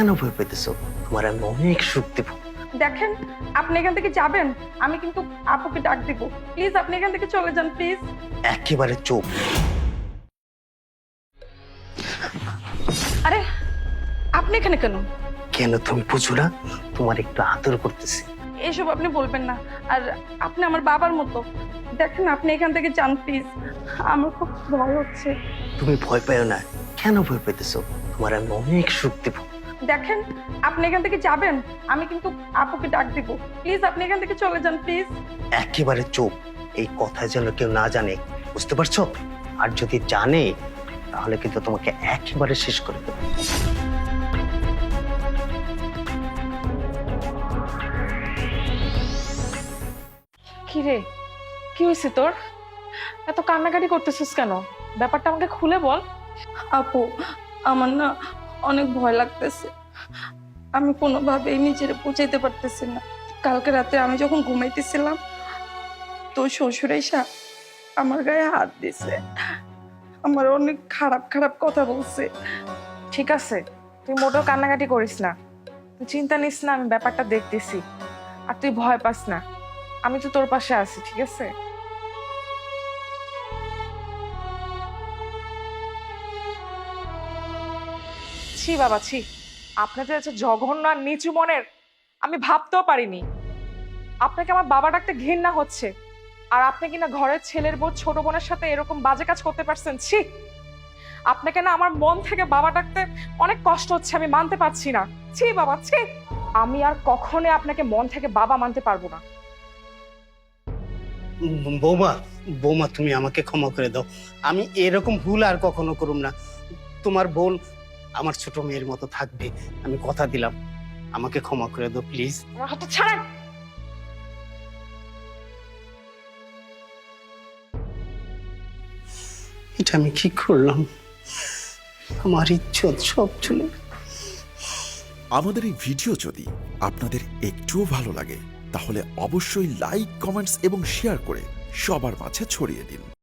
কেন ভয় পেতেছো? তোমার আমি অনেক সুখ দেব। দেখেন, আপনি এখান থেকে যাবেন, আমি কিন্তু আপুকে ডাক দিব। প্লিজ আপনি এখান থেকে চলে যান প্লিজ। একেবারে চুপ। আরে আপনি এখানে কেন? কেন তুমি বুঝো না? তোমার একটু আদর করতেছি। এসব আপনি বলবেন না। আর আপনি আমার বাবার মতো। দেখেন আপনি এখান থেকে যান প্লিজ, আমার খুব ভয় হচ্ছে। তুমি ভয় পেও না। কেন ভয় পেতেছো? তোমার আমি অনেক সুখ দেব। দেখেন, আপনি এখান থেকে যাবেন, আমি কিন্তু আপুকে ডাক দিব। প্লিজ আপনি এখান থেকে চলে যান প্লিজ। একেবারে চুপ। এই কথা যেন কেউ না জানে, বুঝতে পারছো? আর যদি জানে তাহলে কিন্তু তোমাকে একেবারে শেষ করে দেবো। কি রে, কি হয়েছে তোর? এত কান্নাকাটি করতেছিস কেন? ব্যাপারটা আমাকে খুলে বল। আপু, আমার না অনেক ভয় লাগতেছে। আমি কোনোভাবেই নিজের বুঝাইতে পারতেছি না। কালকে রাতে আমি যখন ঘুমাইতেছিলাম, তো শ্বশুর এসে আমার গায়ে হাত দিছে, আমার অনেক খারাপ খারাপ কথা বলছে। ঠিক আছে, তুই মোটেও কান্নাকাটি করিস না, তুই চিন্তা নিস না, আমি ব্যাপারটা দেখতেছি। আর তুই ভয় পাস না, আমি তো তোর পাশে আছি, ঠিক আছে? ছি বাবা ছি, আপনাদের আছে জঘন্য আর নিচু মনের, আমি ভাবতেও পারিনি। আপনাকে আমার বাবা ডাকতে ঘৃণা হচ্ছে, আর আপনি কিনা ঘরের ছেলের বউ ছোট বোনের সাথে এরকম বাজে কাজ করতে পারছেন। ছি, আপনাকে না আমার মন থেকে বাবা ডাকতে অনেক কষ্ট হচ্ছে, আমি মানতে পারছি না। ছি বাবা ছি, আমি আর কখনোই আপনাকে মন থেকে বাবা মানতে পারবো না। বৌমা, বৌমা তুমি আমাকে ক্ষমা করে দাও। আমি এরকম ভুল আর কখনো করুম না। তোমার বোন আমার ছোট মেয়ের মতো থাকবে, আমি কথা দিলাম। আমাকে ক্ষমা করে দাও প্লিজ। আমার হাতটা ছাড়েন। এটা আমি কি করলাম? আমার ইজ্জত সব চলে গেল। আমাদের এই ভিডিও যদি আপনাদের একটুও ভালো লাগে তাহলে অবশ্যই লাইক, কমেন্টস এবং শেয়ার করে সবার মাঝে ছড়িয়ে দিন।